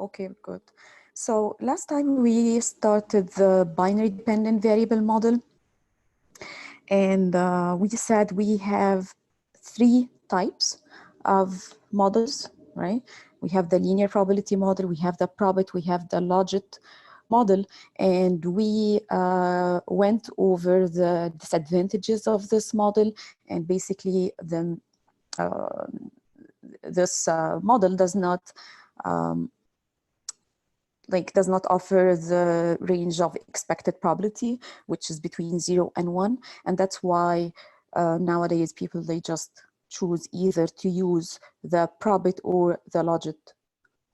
Okay, good. So last time we started the binary dependent variable model, and we said we have three types of models, right? We have the linear probability model, we have the Probit, we have the Logit model, and we went over the disadvantages of this model, and basically this model does not does not offer the range of expected probability, which is between 0 and 1. And that's why nowadays people, they just choose either to use the Probit or the Logit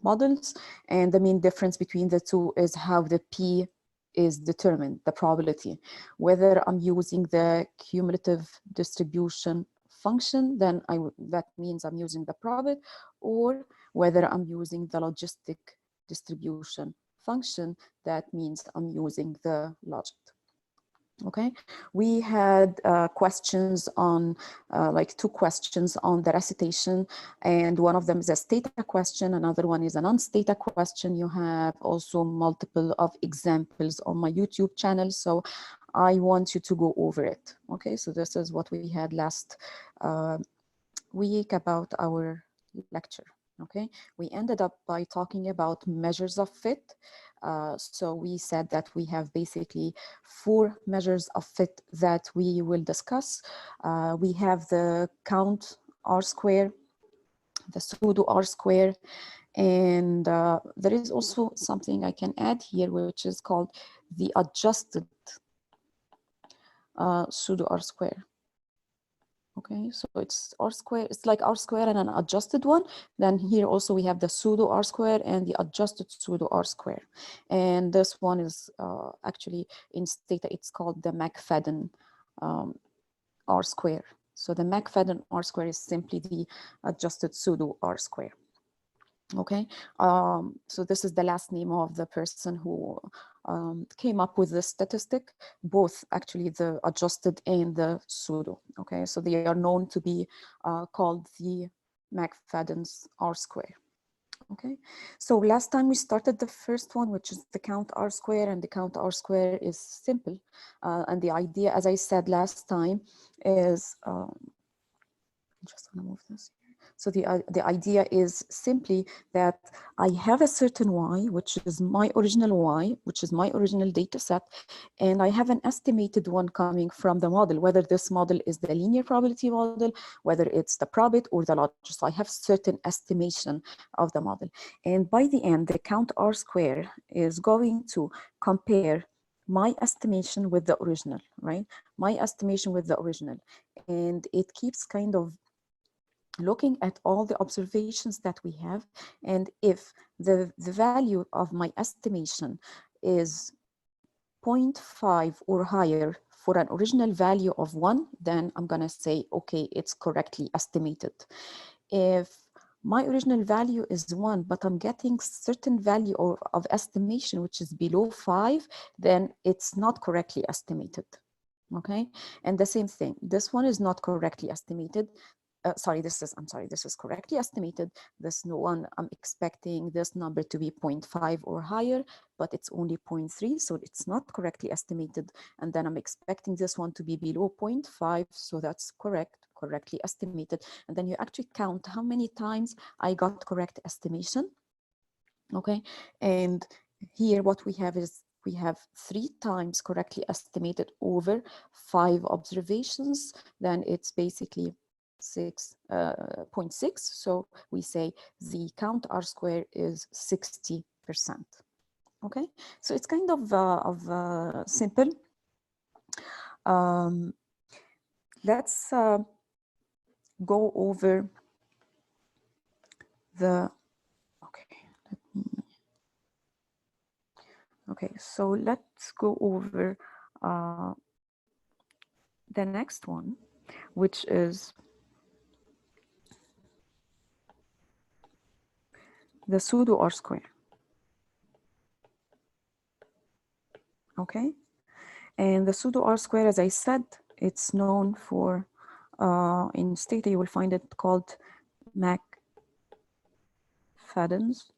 models. And the main difference between the two is how the P is determined, the probability. Whether I'm using the cumulative distribution function, then that means I'm using the Probit, or whether I'm using the logistic distribution function, that means I'm using the Logit. Okay, we had questions on like two questions on the recitation, and one of them is a stata question, another one is a non-stata question. You have also multiple of examples on my YouTube channel, so I want you to go over it. Okay, so this is what we had last week about our lecture. Okay, we ended up by talking about measures of fit. So we said that we have basically 4 measures of fit that we will discuss. We have the count R square, the pseudo R square, and there is also something I can add here, which is called the adjusted pseudo R square. Okay, so it's R square, it's like R square and an adjusted one. Then here also we have the pseudo R square and the adjusted pseudo R square. And this one is actually in stata, it's called the Mcfadden R square. So the Mcfadden R square is simply the adjusted pseudo R square. Okay, so this is the last name of the person who came up with this statistic, both actually the adjusted and the pseudo. Okay, so they are known to be called the Mcfadden's R square. Okay, so last time we started the first one, which is the count R square, and the count R square is simple. And the idea, as I said last time, is just want to move this. So the idea is simply that I have a certain y, which is my original y, which is my original data set, and I have an estimated one coming from the model, whether this model is the linear probability model, whether it's the Probit or the Logit. So I have certain estimation of the model. And by the end, the count R square is going to compare my estimation with the original, right? My estimation with the original. And it keeps kind of looking at all the observations that we have, and if the value of my estimation is 0.5 or higher for an original value of 1, then I'm going to say, okay, it's correctly estimated. If my original value is 1, but I'm getting certain value of estimation, which is below 5, then it's not correctly estimated. Okay, and the same thing, this one is not correctly estimated. This is correctly estimated. This one, I'm expecting this number to be 0.5 or higher, but it's only 0.3, so it's not correctly estimated. And then I'm expecting this one to be below 0.5, so that's correctly estimated. And then you actually count how many times I got correct estimation. Okay, and here what we have is we have 3 times correctly estimated over 5 observations. Then it's basically 6.6. So we say the count R square is 60%. Okay, so it's kind of simple. Let's go over the, okay, so let's go over the next one, which is the pseudo R square. Okay, and the pseudo R square, as I said, it's known for, in stata you will find it called Mcfadden's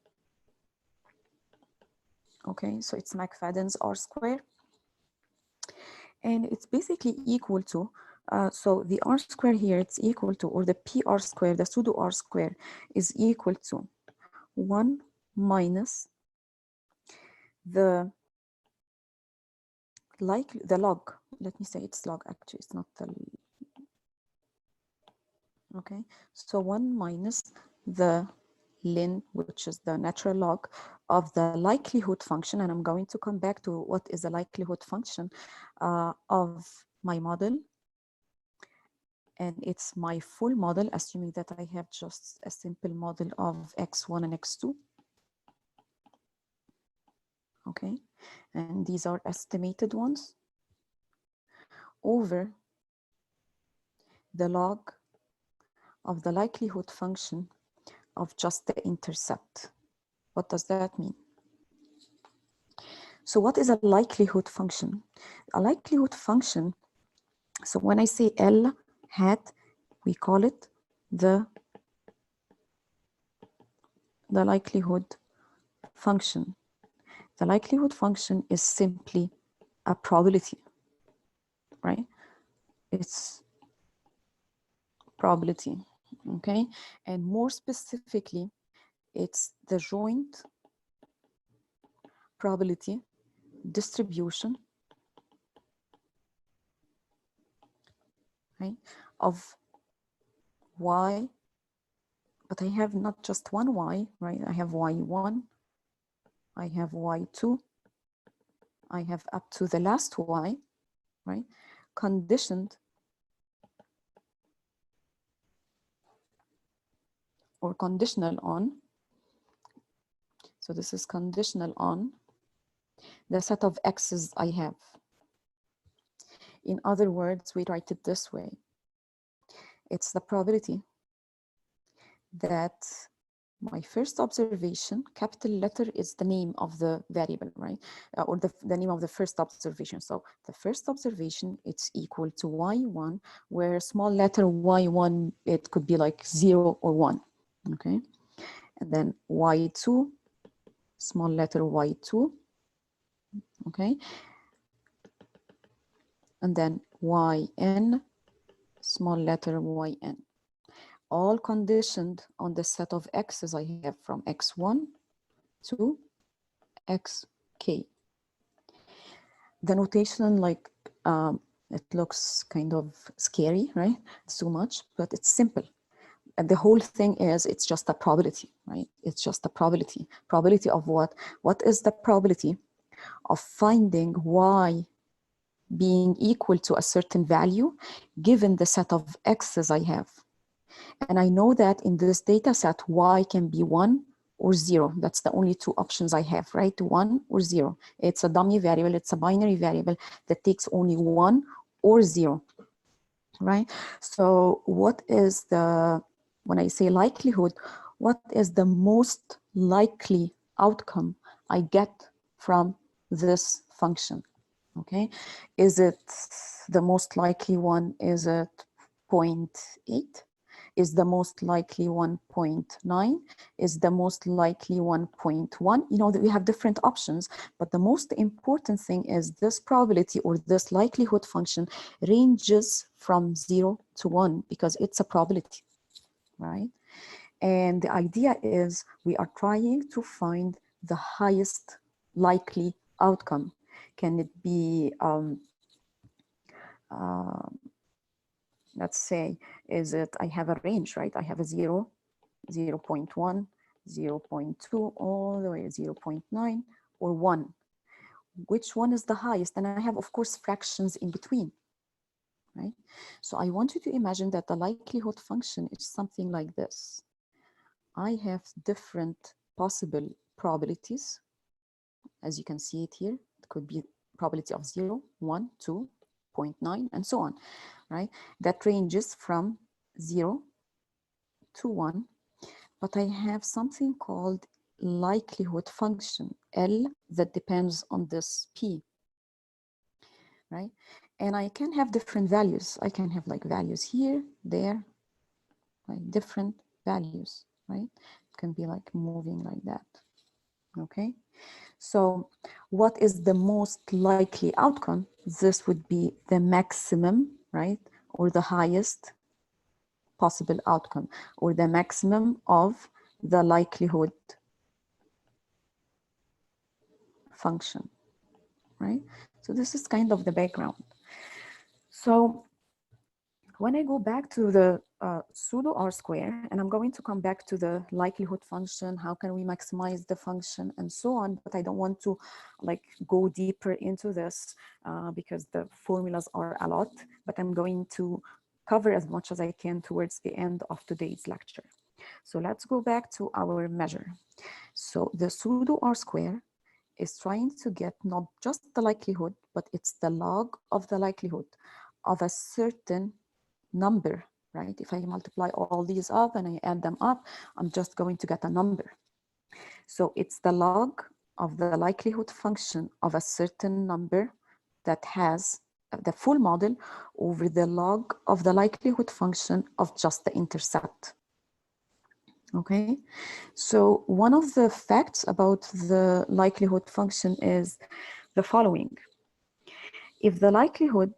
Okay, so it's Mcfadden's R square. And it's basically equal to, so the R square here, it's equal to, or the PR square, the pseudo R square is equal to 1 minus the log, let me say it's log, actually it's not the, okay, so 1 minus the ln, which is the natural log of the likelihood function, and I'm going to come back to what is the likelihood function of my model, and it's my full model, assuming that I have just a simple model of x1 and x2, okay, and these are estimated ones, over the log of the likelihood function of just the intercept. What does that mean? So what is a likelihood function? A likelihood function, so when I say L hat, we call it the likelihood function. The likelihood function is simply a probability, right? It's probability, okay? And more specifically, it's the joint probability distribution, right, of y, but I have not just one y, right? I have y1, I have y2, I have up to the last y, right? Conditioned or conditional on, so this is conditional on the set of x's I have. In other words, we write it this way. It's the probability that my first observation, capital letter is the name of the variable, right? Or the name of the first observation. So the first observation, it's equal to y1, where small letter y1, it could be like 0 or 1, okay? And then y2, small letter y2, okay? And then yn, small letter yn. All conditioned on the set of x's I have from x1 to xk. The notation, like, it looks kind of scary, right? It's too much, but it's simple. And the whole thing is, it's just a probability, right? It's just a probability. Probability of what? What is the probability of finding y being equal to a certain value given the set of x's I have? And I know that in this data set, y can be 1 or 0. That's the only two options I have, right? 1 or 0. It's a dummy variable. It's a binary variable that takes only 1 or 0, right? So what is the, when I say likelihood, what is the most likely outcome I get from this function, okay? Is it the most likely one? Is it 0.8? Is the most likely 1.9? Is the most likely 1.1? You know, that we have different options, but the most important thing is this probability or this likelihood function ranges from 0 to 1 because it's a probability, right? And the idea is we are trying to find the highest likely outcome. Can it be let's say, is it, I have a range, right? I have a 0, 0.1, 0.2, all the way to 0.9 or 1. Which one is the highest? And I have, of course, fractions in between, right? So I want you to imagine that the likelihood function is something like this. I have different possible probabilities. As you can see it here, it could be probability of 0, 1, 2, 0.9, and so on, right? That ranges from 0 to 1, but I have something called likelihood function, L, that depends on this P, right? And I can have different values. I can have like values here, there, like different values, right? It can be like moving like that, okay? So what is the most likely outcome? This would be the maximum, right? Or the highest possible outcome, or the maximum of the likelihood function, right? So this is kind of the background. So when I go back to the pseudo R square, and I'm going to come back to the likelihood function, how can we maximize the function and so on, but I don't want to like go deeper into this because the formulas are a lot, but I'm going to cover as much as I can towards the end of today's lecture. So let's go back to our measure. So the pseudo R square is trying to get not just the likelihood, but it's the log of the likelihood of a certain number, right? If I multiply all these up and I add them up, I'm just going to get a number. So it's the log of the likelihood function of a certain number that has the full model over the log of the likelihood function of just the intercept. Okay, so one of the facts about the likelihood function is the following. If the likelihood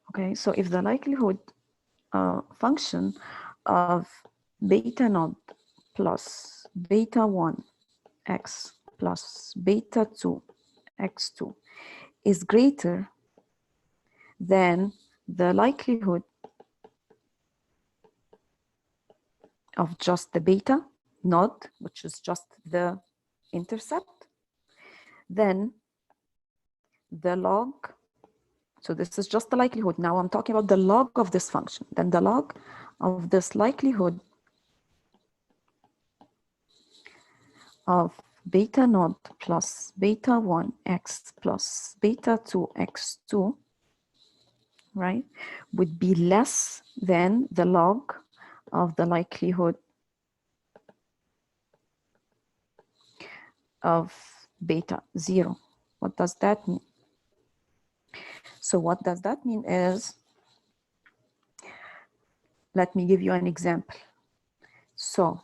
okay, so if the likelihood function of beta naught plus beta 1 x plus beta 2 x2 is greater than the likelihood of just the beta naught, which is just the intercept, then the log, so this is just the likelihood. Now I'm talking about the log of this function. Then the log of this likelihood of beta naught plus beta 1 x plus beta 2 x2, right, would be less than the log of the likelihood of beta 0. What does that mean? So what does that mean is, let me give you an example. So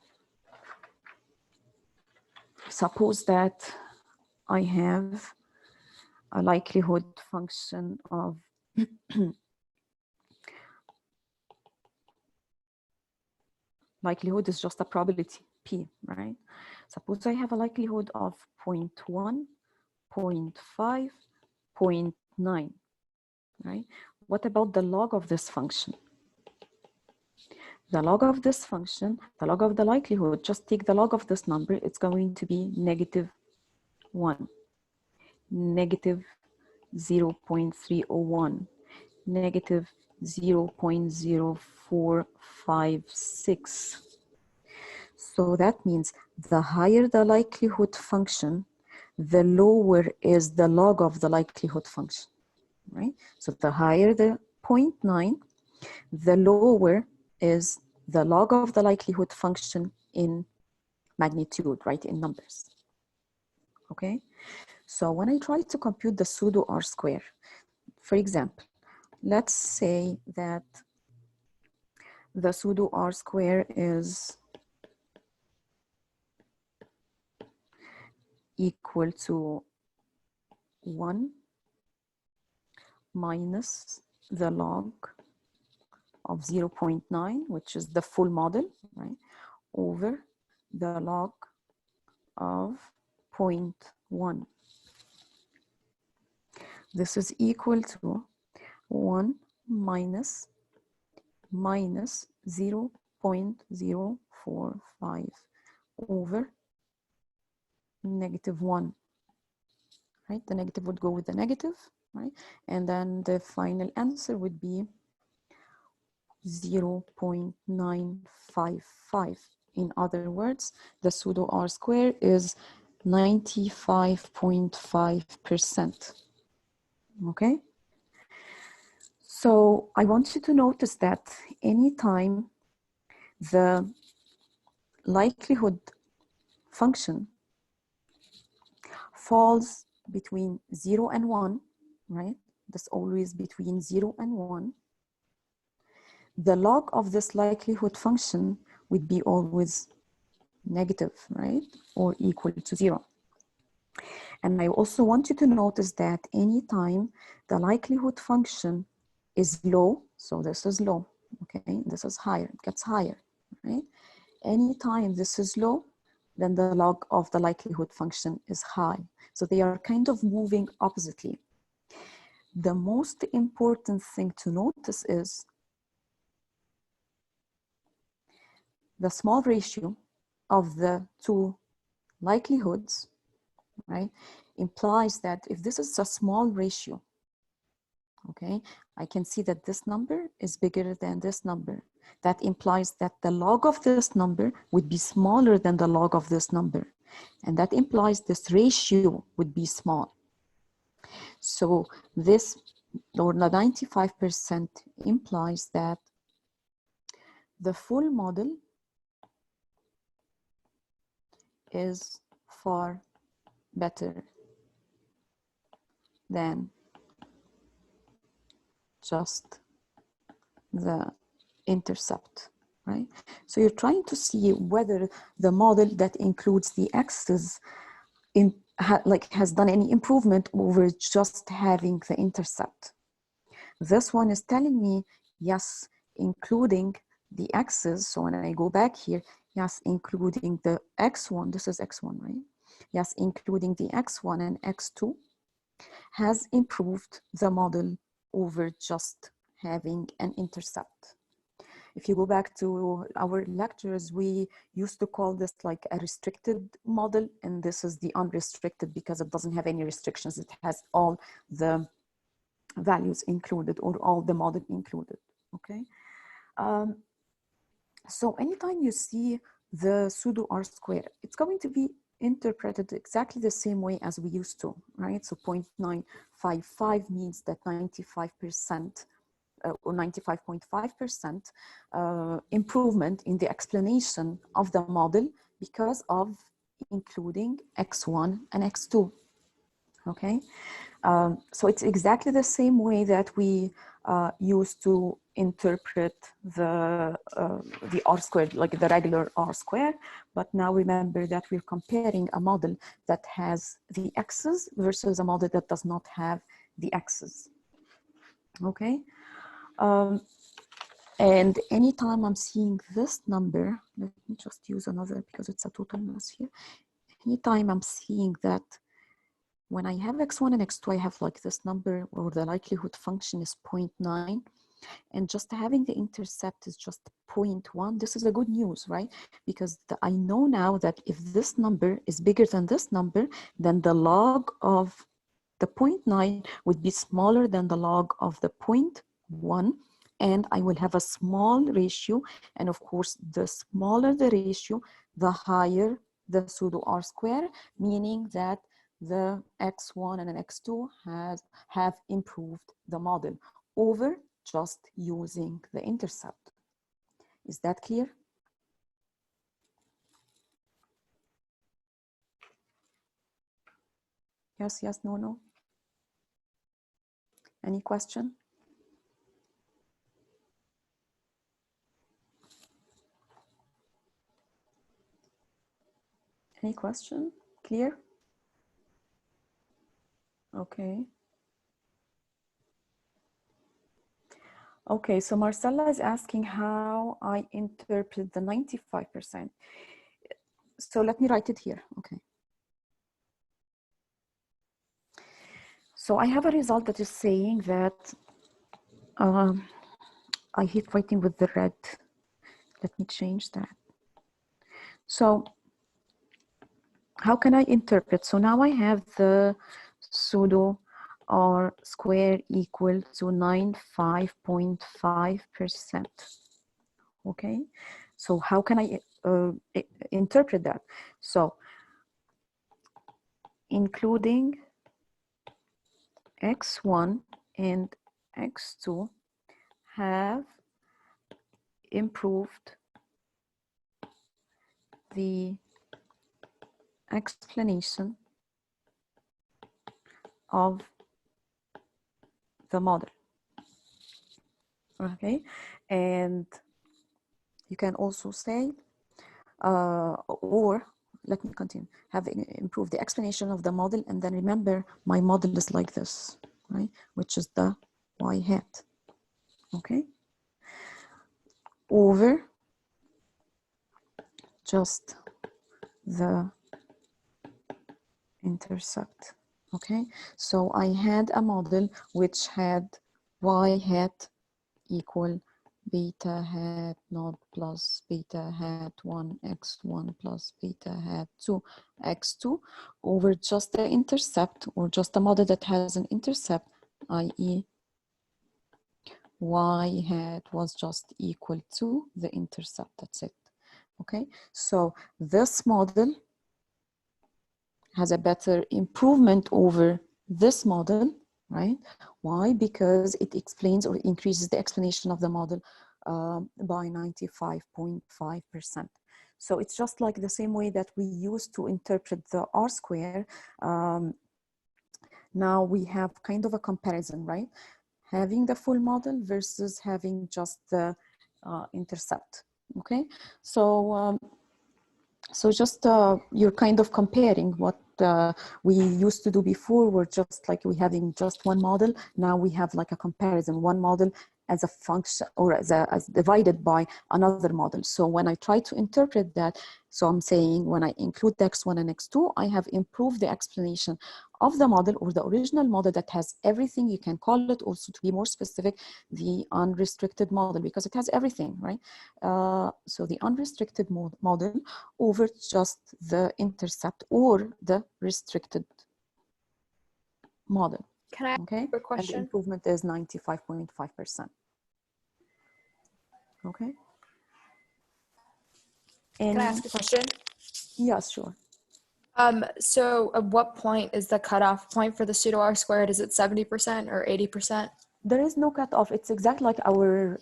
suppose that I have a likelihood function of likelihood is just a probability P, right? Suppose I have a likelihood of 0.1, 0.5, 0.9, right? What about the log of this function? The log of this function, the log of the likelihood, just take the log of this number, it's going to be -1, -0.301, -0.0456. So that means the higher the likelihood function, the lower is the log of the likelihood function, right? So the higher the 0.9, the lower is the log of the likelihood function in magnitude, right, in numbers, okay? So when I try to compute the pseudo R square, for example, let's say that the pseudo R square is equal to 1 minus the log of 0.9, which is the full model, right, over the log of 0.1. This is equal to 1 minus 0.045 over -1, right? The negative would go with the negative, right? And then the final answer would be 0.955. In other words, the pseudo R square is 95.5%. Okay? So I want you to notice that anytime the likelihood function falls between 0 and 1, right? That's always between 0 and 1. The log of this likelihood function would be always negative, right? Or equal to 0. And I also want you to notice that anytime the likelihood function is low, so this is low, okay? This is higher, it gets higher, right? Anytime this is low, then the log of the likelihood function is high. So they are kind of moving oppositely. The most important thing to notice is the small ratio of the two likelihoods, right, implies that if this is a small ratio, okay, I can see that this number is bigger than this number. That implies that the log of this number would be smaller than the log of this number. And that implies this ratio would be small. So this, or the 95% implies that the full model is far better than just the intercept, right? So you're trying to see whether the model that includes the x's has done any improvement over just having the intercept. This one is telling me, yes, including the x's. So when I go back here, yes, including the x1, this is x1, right? Yes, including the x1 and x2 has improved the model over just having an intercept. If you go back to our lectures, we used to call this like a restricted model, and this is the unrestricted because it doesn't have any restrictions. It has all the values included, or all the model included, okay? So anytime you see the pseudo R square, it's going to be interpreted exactly the same way as we used to, right? So 0.955 means that 95% or 95.5% improvement in the explanation of the model because of including x1 and x2, okay? So it's exactly the same way that we used to interpret the R squared, like the regular R square. But now remember that we're comparing a model that has the x's versus a model that does not have the x's, okay? And anytime I'm seeing this number, let me just use another because it's a total mass here. Anytime I'm seeing that when I have x1 and x2, I have like this number, or the likelihood function is 0.9, and just having the intercept is just 0.1. This is a good news, right? Because I know now that if this number is bigger than this number, then the log of the 0.9 would be smaller than the log of the 0.1, and I will have a small ratio. And of course, the smaller the ratio, the higher the pseudo R square, meaning that the x1 and an x2 have improved the model over just using the intercept. Is that clear? Yes, yes, no, no. Any question? Any question? Clear? Okay. Okay, so Marcella is asking how I interpret the 95%. So let me write it here, okay. So I have a result that is saying that, I hate writing with the red. Let me change that. So how can I interpret? So now I have the pseudo R square equal to 95.5%. Okay, so how can I interpret that? So including x1 and x2 have improved the explanation of the model. Okay, and you can also say or let me continue, have improved the explanation of the model. And then remember, my model is like this, right? Which is the y hat, okay? Over just the intercept, okay? So I had a model which had y hat equal beta hat naught plus beta hat 1 x1 plus beta hat 2 x2 over just the intercept, or just a model that has an intercept, i.e. y hat was just equal to the intercept. That's it. Okay, so this model has a better improvement over this model, right? Why? Because it explains or increases the explanation of the model by 95.5%. So it's just like the same way that we used to interpret the R square. Now we have kind of a comparison, right? Having the full model versus having just the intercept, okay? So, so just you're kind of comparing what we used to do before. We're just like we having just one model. Now we have like a comparison, one model as a function or as divided by another model. So when I try to interpret that, so I'm saying when I include the x1 and x2, I have improved the explanation of the model, or the original model that has everything. You can call it also, to be more specific, the unrestricted model, because it has everything, right? So the unrestricted model over just the intercept or the restricted model. Can I okay? ask a question? And the improvement is 95.5%. Okay. And Can I ask a question? yes, sure. So at what point is the cutoff point for the pseudo R squared? Is it 70% or 80%? There is no cutoff. It's exactly like our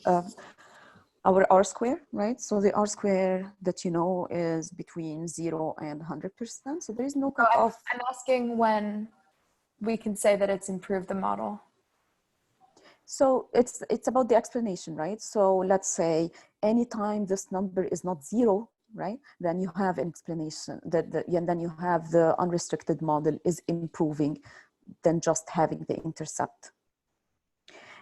R square, right? So the R square that you know is between 0 and 100%. So there is no cutoff. I'm asking when we can say that it's improved the model. So it's about the explanation, right? So let's say anytime this number is not 0, right? Then you have an explanation and then you have the unrestricted model is improving than just having the intercept.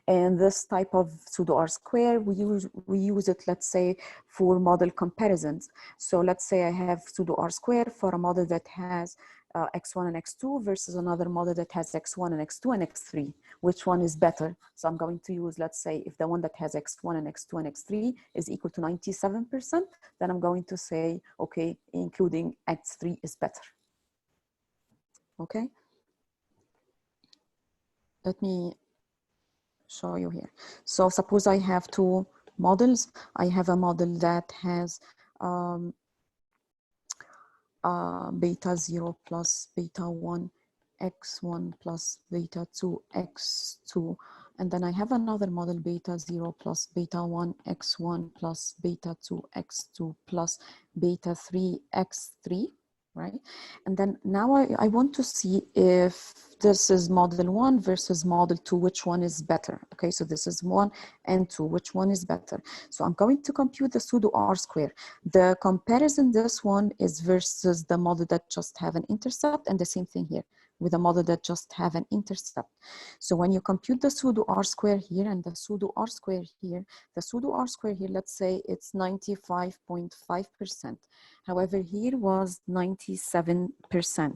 And this type of pseudo R square, we use it, let's say, for model comparisons. So let's say I have pseudo R square for a model that has x1 and x2 versus another model that has x1 and x2 and x3. Which one is better? So I'm going to use, let's say, if the one that has x1 and x2 and x3 is equal to 97%, then I'm going to say, okay, including x3 is better. Okay. Let me show you here. So suppose I have two models. I have a model that has beta 0 plus beta 1 x1 plus beta 2 x2, and then I have another model beta 0 plus beta 1 x1 plus beta 2 x2 plus beta 3 x3, right? And then now I want to see if this is model 1 versus model 2, which one is better. Okay, so this is 1 and 2, which one is better? So I'm going to compute the pseudo R square. The comparison, this one is versus the model that just have an intercept, and the same thing here with a model that just have an intercept. So when you compute the pseudo R square here and the pseudo R square here, the pseudo R square here, let's say it's 95.5%. However, here was 97%.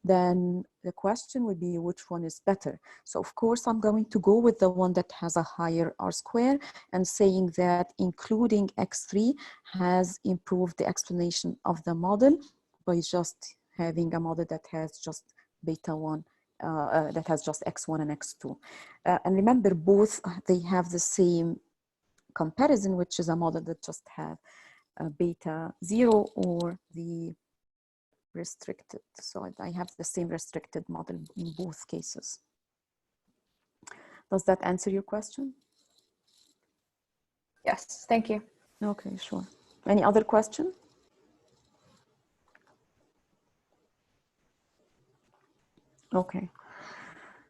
Then the question would be, which one is better? So of course, I'm going to go with the one that has a higher R square and saying that including x3 has improved the explanation of the model by just having a model that has just beta 1, that has just x1 and x2. And remember, both, they have the same comparison, which is a model that just have beta 0 or the restricted. So I have the same restricted model in both cases. Does that answer your question? Yes, thank you. Okay, sure. Any other question? Okay.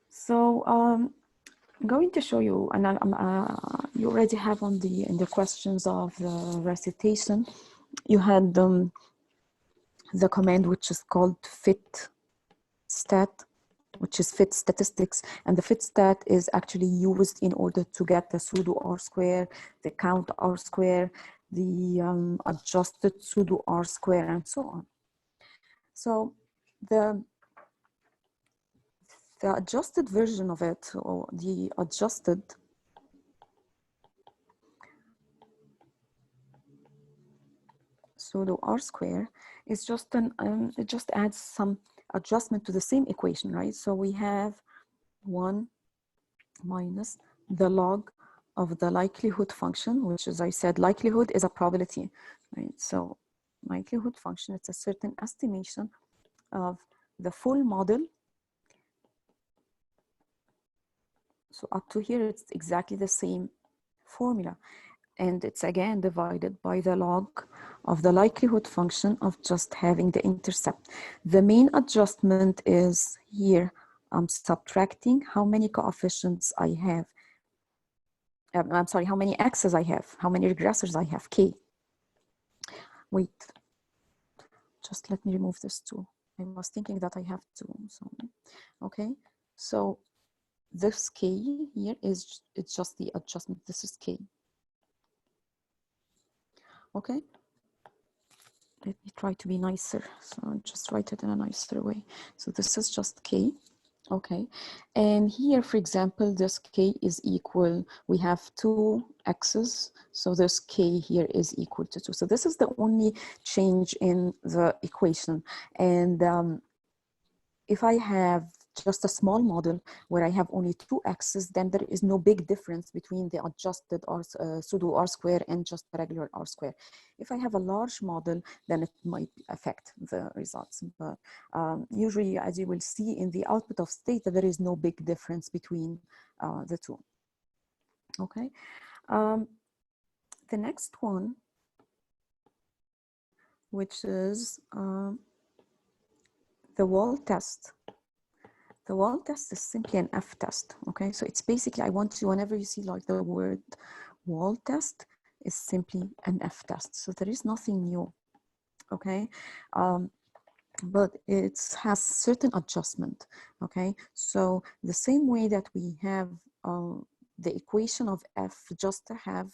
So I'm going to show you, and you already have in the questions of the recitation you had the command which is called fit stat, which is fit statistics, and the fit stat is actually used in order to get the pseudo R square, the count R square, the adjusted pseudo R square, and so on. So the adjusted version of it, or the adjusted pseudo R square, is just an it just adds some adjustment to the same equation, right? So we have 1 minus the log of the likelihood function, which, as I said, likelihood is a probability, right? So likelihood function, it's a certain estimation of the full model. So up to here, it's exactly the same formula. And it's again divided by the log of the likelihood function of just having the intercept. The main adjustment is here, I'm subtracting how many coefficients I have. I'm sorry, how many x's I have, how many regressors I have, k. Wait, just let me remove this too. I was thinking that I have to, so, okay. So this k here is, it's just the adjustment, this is k. Okay, let me try to be nicer. So I'll just write it in a nicer way. So this is just k, okay. And here, for example, this k is equal, we have 2 x's. So this k here is equal to 2. So this is the only change in the equation. And if I have just a small model where I have only 2 x's, then there is no big difference between the adjusted pseudo R square and just the regular R square. If I have a large model, then it might affect the results. But usually, as you will see in the output of theta, there is no big difference between the two. Okay. The next one, which is the wall test. The wall test is simply an F test, okay? So it's basically, I want you, whenever you see like the word wall test, is simply an F test. So there is nothing new, okay? But it has certain adjustment, okay? So the same way that we have the equation of F just to have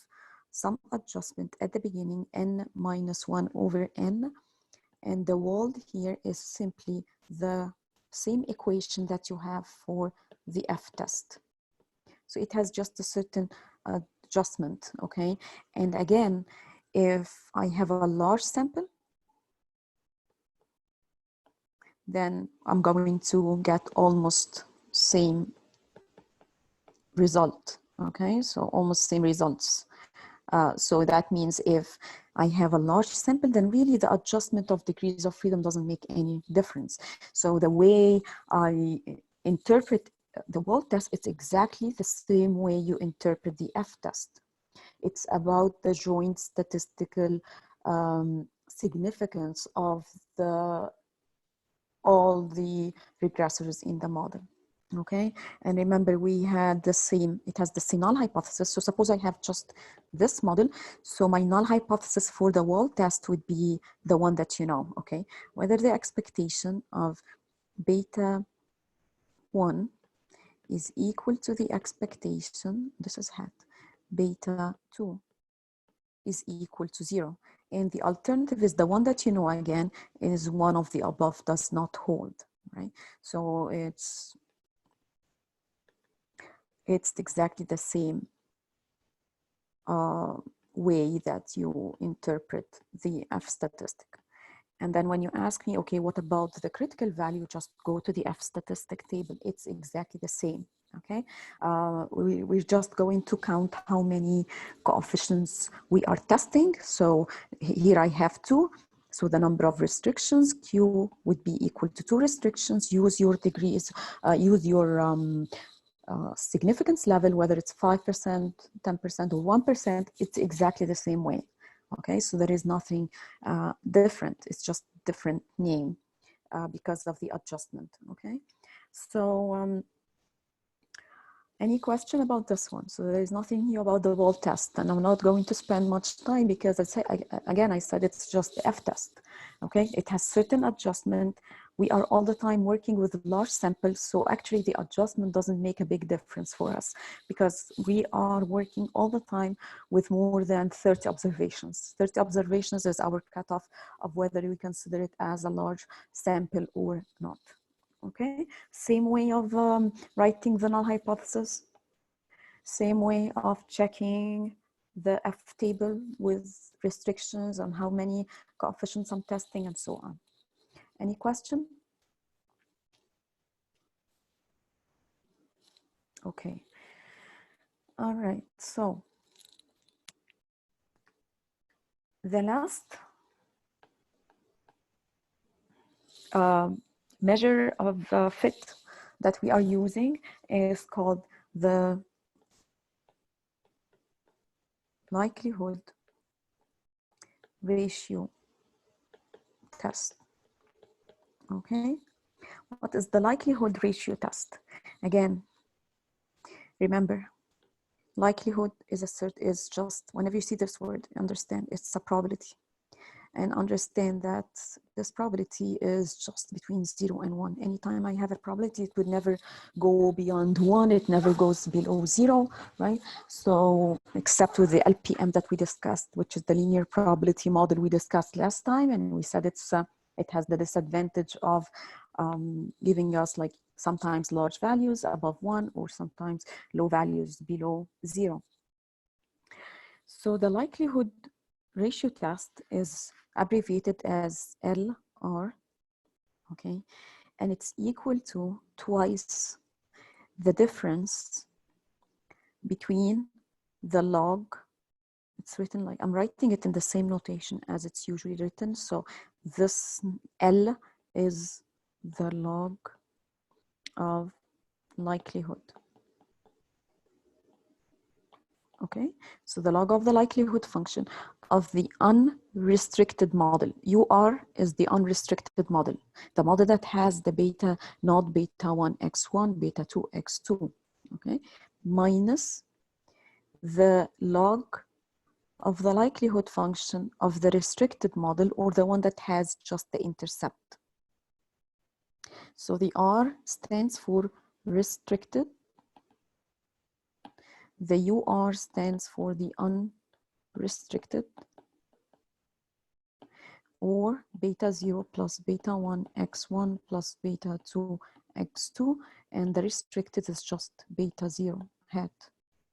some adjustment at the beginning, n minus 1 over n, and the wall here is simply the same equation that you have for the F test. So it has just a certain adjustment, okay? And again, if I have a large sample, then I'm going to get almost same result, okay? So almost same results. So that means if I have a large sample, then really the adjustment of degrees of freedom doesn't make any difference. So the way I interpret the wall test, it's exactly the same way you interpret the F test. It's about the joint statistical significance of all the regressors in the model. Okay, and remember we had the same, it has the same null hypothesis. So suppose I have just this model. So my null hypothesis for the wall test would be the one that you know, okay? Whether the expectation of beta 1 is equal to the expectation, this is hat, beta 2 is equal to 0. And the alternative is the one that you know, again, is one of the above does not hold, right? So it's exactly the same way that you interpret the F statistic. And then when you ask me, okay, what about the critical value? Just go to the F statistic table. It's exactly the same, okay? We're just going to count how many coefficients we are testing. So here I have 2. So the number of restrictions, Q would be equal to 2 restrictions. Use your degrees, use your significance level, whether it's 5%, 10%, or 1%, it's exactly the same way. Okay, so there is nothing different. It's just different name because of the adjustment. Okay, so Any question about this one? So there is nothing here about the wall test, and I'm not going to spend much time because I said it's just the F test. Okay, it has certain adjustment. We are all the time working with large samples, so actually the adjustment doesn't make a big difference for us because we are working all the time with more than 30 observations. 30 observations is our cutoff of whether we consider it as a large sample or not. Okay, same way of writing the null hypothesis, same way of checking the F table with restrictions on how many coefficients I'm testing and so on. Any question? Okay. All right, so the last measure of fit that we are using is called the likelihood ratio test. Okay, what is the likelihood ratio test? Again, remember, likelihood is just, whenever you see this word, understand it's a probability. And understand that this probability is just between 0 and 1. Anytime I have a probability, it would never go beyond 1. It never goes below 0, right? So except with the LPM that we discussed, which is the linear probability model we discussed last time. And we said it has the disadvantage of giving us like sometimes large values above 1 or sometimes low values below 0. So the likelihood ratio test is abbreviated as LR, okay? And it's equal to twice the difference between the log. It's written like, I'm writing it in the same notation as it's usually written. So this L is the log of likelihood. Okay, so the log of the likelihood function of the unrestricted model. UR is the unrestricted model, the model that has the beta, not beta 1 x1, beta 2 x2, okay, minus the log of the likelihood function of the restricted model, or the one that has just the intercept. So the R stands for restricted. The UR stands for the unrestricted, or beta 0 plus beta 1 x1 plus beta 2 x2, and the restricted is just beta 0 hat,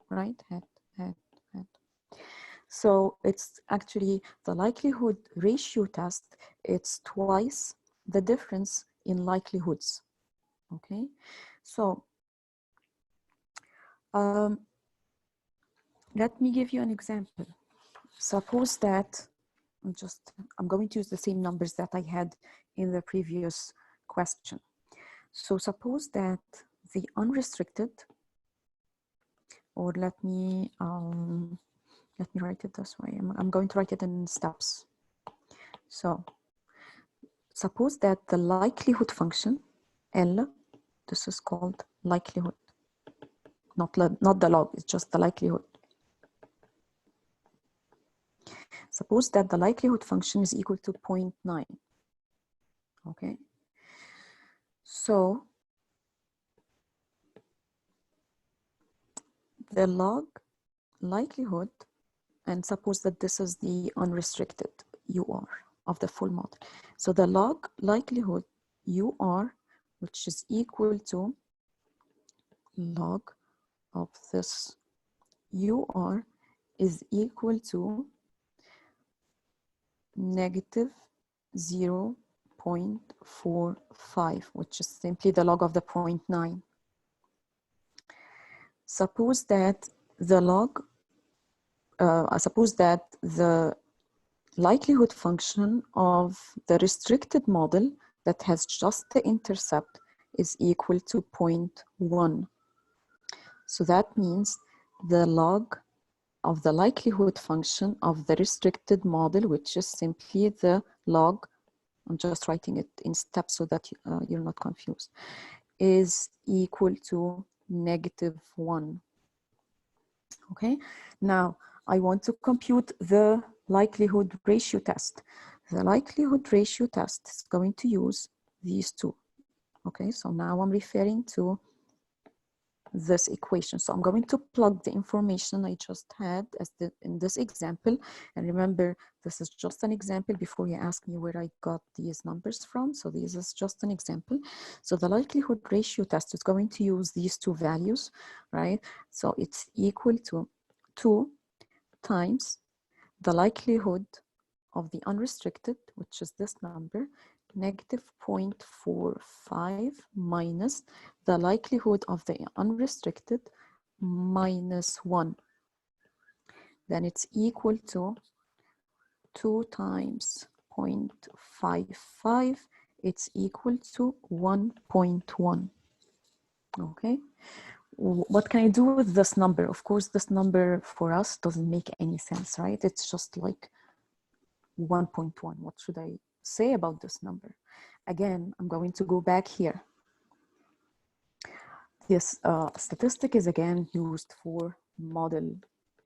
right? Hat. So it's actually the likelihood ratio test. It's twice the difference in likelihoods. Okay, so let me give you an example. Suppose that I'm going to use the same numbers that I had in the previous question. So suppose that the unrestricted, or let me write it this way. I'm going to write it in steps. So suppose that the likelihood function, L, this is called likelihood, not the log, it's just the likelihood. Suppose that the likelihood function is equal to 0.9, okay? So the log likelihood, and suppose that this is the unrestricted UR of the full model. So the log likelihood UR, which is equal to log of this UR, is equal to negative 0.45, which is simply the log of the 0.9. Suppose that the log, suppose that the likelihood function of the restricted model that has just the intercept is equal to 0.1. So that means the log of the likelihood function of the restricted model, which is simply the log, I'm just writing it in steps so that you're not confused, is equal to -1. Okay, now I want to compute the likelihood ratio test. The likelihood ratio test is going to use these two. Okay, so now I'm referring to this equation. So I'm going to plug the information I just had in this example. And remember, this is just an example before you ask me where I got these numbers from. So this is just an example. So the likelihood ratio test is going to use these two values, right? So it's equal to 2 times the likelihood of the unrestricted, which is this number, -0.45 minus the likelihood of the unrestricted -1. Then it's equal to 2 times 0.55. It's equal to 1.1. Okay. What can I do with this number? Of course, this number for us doesn't make any sense, right? It's just like 1.1. What should I say about this number? Again, I'm going to go back here. This statistic is again used for model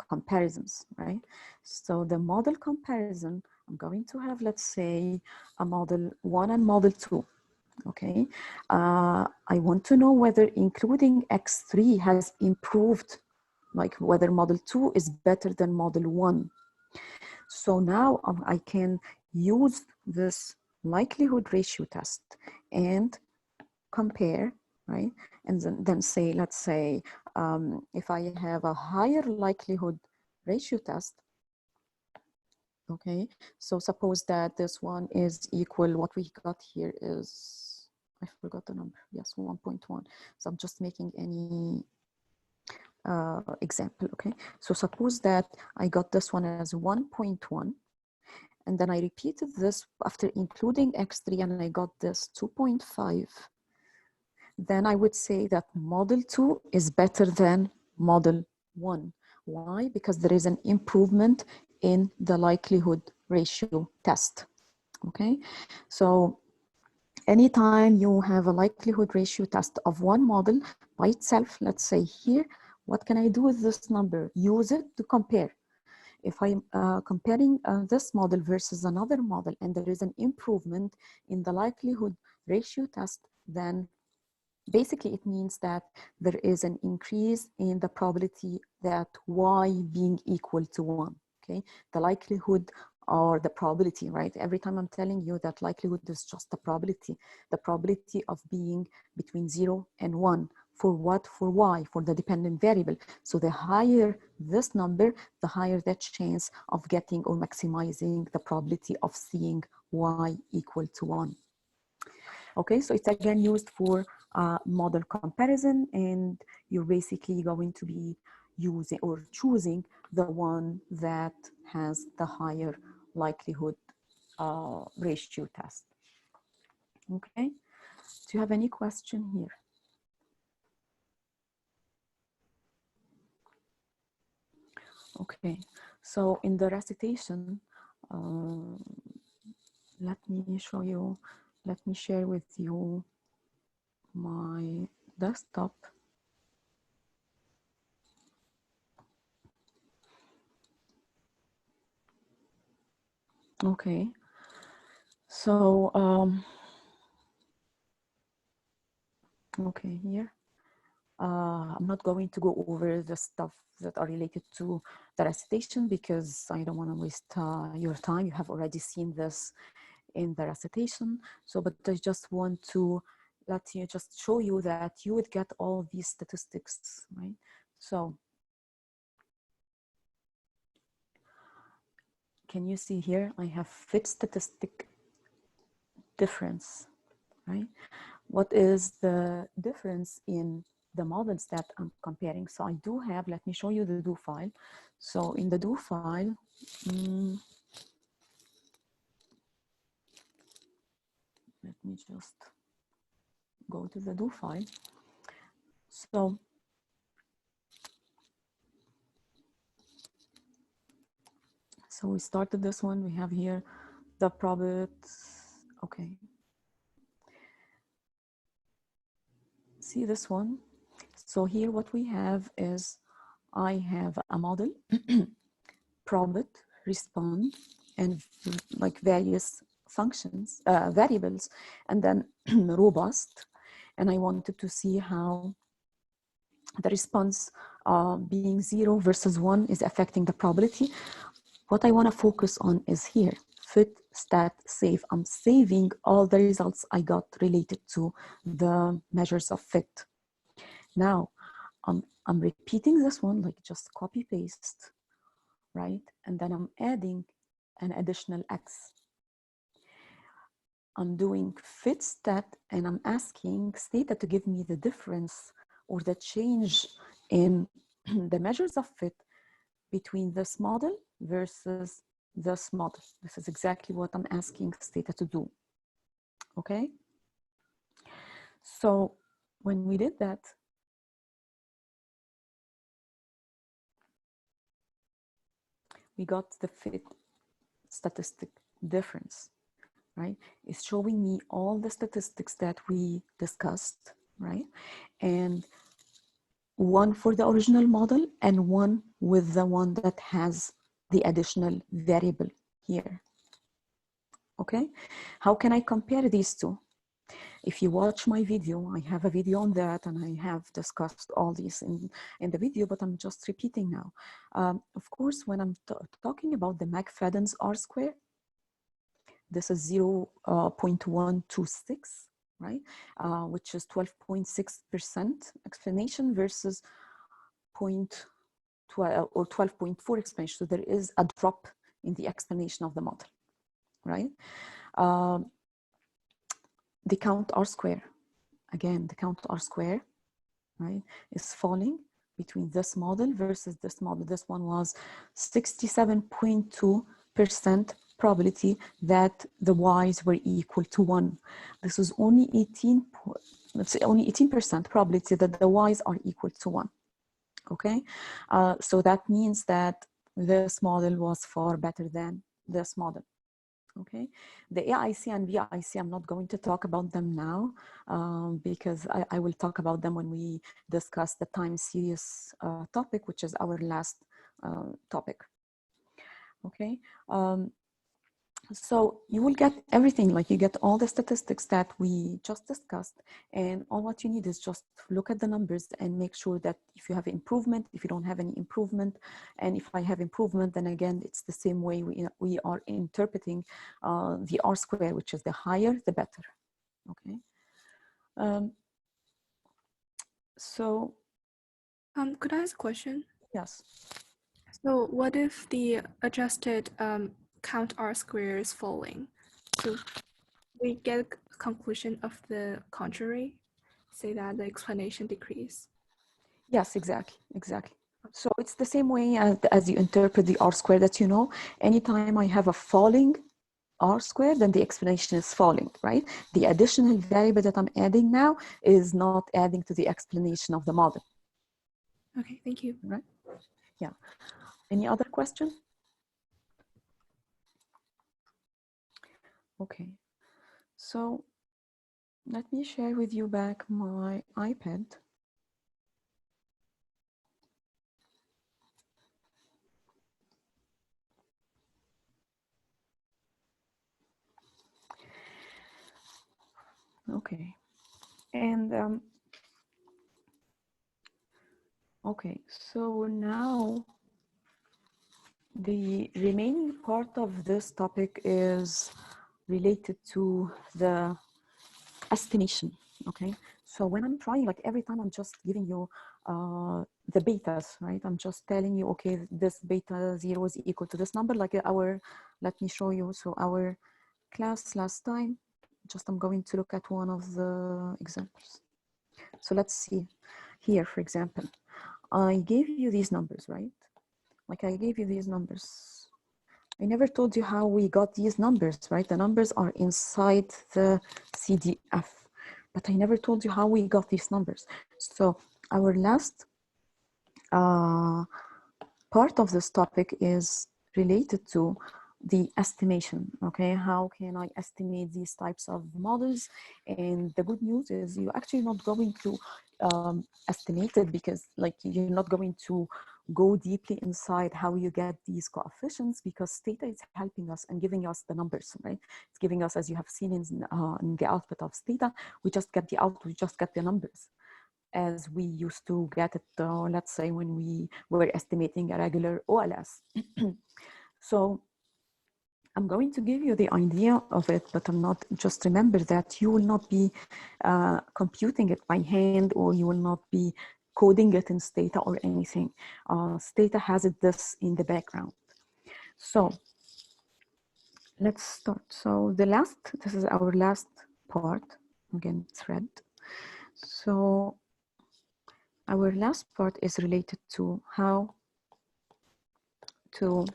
comparisons, right? So the model comparison, I'm going to have, let's say, a model 1 and model 2. Okay, I want to know whether including X3 has improved, like whether model 2 is better than model 1. So now I can use this likelihood ratio test and compare, right? And then say, let's say, if I have a higher likelihood ratio test, okay, so suppose that this one is equal, what we got here is, I forgot the number, yes, 1.1. So I'm just making any example, okay? So suppose that I got this one as 1.1, and then I repeated this after including X3 and I got this 2.5, then I would say that model 2 is better than model 1. Why? Because there is an improvement in the likelihood ratio test. Okay, so anytime you have a likelihood ratio test of one model by itself, let's say here, what can I do with this number? Use it to compare. If I'm comparing this model versus another model and there is an improvement in the likelihood ratio test, then basically it means that there is an increase in the probability that y being equal to 1. Okay, the likelihood or the probability, right? Every time I'm telling you that likelihood is just the probability of being between 0 and 1. For what? For y, for the dependent variable. So the higher this number, the higher the chance of getting or maximizing the probability of seeing y equal to 1. Okay, so it's again used for model comparison, and you're basically going to be using or choosing the one that has the higher likelihood ratio test. Okay, do you have any question here? Okay, so in the recitation, let me show you, let me share with you my desktop. Okay, so okay, here I'm not going to go over the stuff that are related to the recitation because I don't want to waste your time. You have already seen this in the recitation. So, but I just want to let you just show you that you would get all these statistics, right? So, can you see here? I have fit statistic difference, right? What is the difference in the models that I'm comparing? So I do have, let me show you the do file. So in the do file, let me just go to the do file. So we started this one. We have here the Probit. Okay. See this one? So here what we have is, I have a model, Probit, respond, and like various functions, variables, and then robust. And I wanted to see how the response being 0 versus 1 is affecting the probability. What I want to focus on is here, fit, stat, save. I'm saving all the results I got related to the measures of fit. Now, I'm repeating this one, like just copy paste, right? And then I'm adding an additional X. I'm doing fit stat, and I'm asking Stata to give me the difference or the change in the measures of fit between this model versus this model. This is exactly what I'm asking Stata to do. Okay? So when we did that, we got the fit statistic difference, right? It's showing me all the statistics that we discussed, right? And one for the original model and one with the one that has the additional variable here. Okay, how can I compare these two? If you watch my video, I have a video on that, and I have discussed all these in the video, but I'm just repeating now. Of course, when I'm talking about the Mcfadden R Square, this is 0.126, right? Which is 12.6% explanation versus 0.12 or 12.4 explanation. So there is a drop in the explanation of the model, right? The count R square, again, the count R square, right, is falling between this model versus this model. This one was 67.2% probability that the Y's were equal to 1. This is only 18% probability that the Y's are equal to 1. Okay, so that means that this model was far better than this model. Okay, the AIC and VIC, I'm not going to talk about them now because I will talk about them when we discuss the time series topic, which is our last topic. Okay, so you will get everything, like you get all the statistics that we just discussed, and all what you need is just look at the numbers and make sure that if you have improvement, if you don't have any improvement, and if I have improvement, then again, it's the same way we are interpreting the R square, which is the higher, the better. Okay. So. Could I ask a question? Yes. So what if the adjusted count R square is falling? So we get a conclusion of the contrary, say that the explanation decrease. Yes, exactly. So it's the same way as you interpret the R square that you know, anytime I have a falling R square, then the explanation is falling, right? The additional variable that I'm adding now is not adding to the explanation of the model. Okay, thank you. Right? Yeah. Any other question? Okay. So let me share with you back my iPad. Okay. And okay, so now the remaining part of this topic is related to the estimation. Okay, so when I'm trying, like every time I'm just giving you the betas, right? I'm just telling you, okay, this beta 0 is equal to this number, like let me show you. So our class last time, just I'm going to look at one of the examples. So let's see here, for example, I gave you these numbers, right? Like I gave you these numbers. I never told you how we got these numbers, right? The numbers are inside the CDF, but I never told you how we got these numbers. So our last part of this topic is related to the estimation, okay? How can I estimate these types of models? And the good news is you're actually not going to estimated, because like you're not going to go deeply inside how you get these coefficients, because theta is helping us and giving us the numbers, right? It's giving us, as you have seen in the output of theta, we just get the output, we just get the numbers as we used to get it, let's say, when we were estimating a regular OLS. So I'm going to give you the idea of it, but I'm not, just remember that you will not be computing it by hand, or you will not be coding it in Stata or anything. Stata has this in the background. So let's start. So this is our last part, again, thread. So our last part is related to how to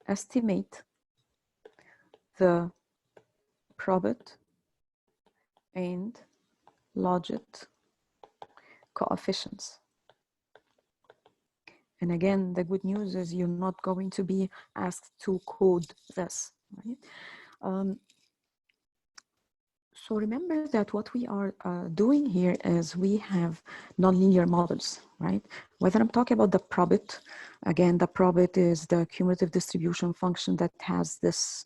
estimate the Probit and Logit coefficients. And again, the good news is you're not going to be asked to code this, right? So remember that what we are doing here is we have nonlinear models, right? Whether I'm talking about the Probit, again, the Probit is the cumulative distribution function that has this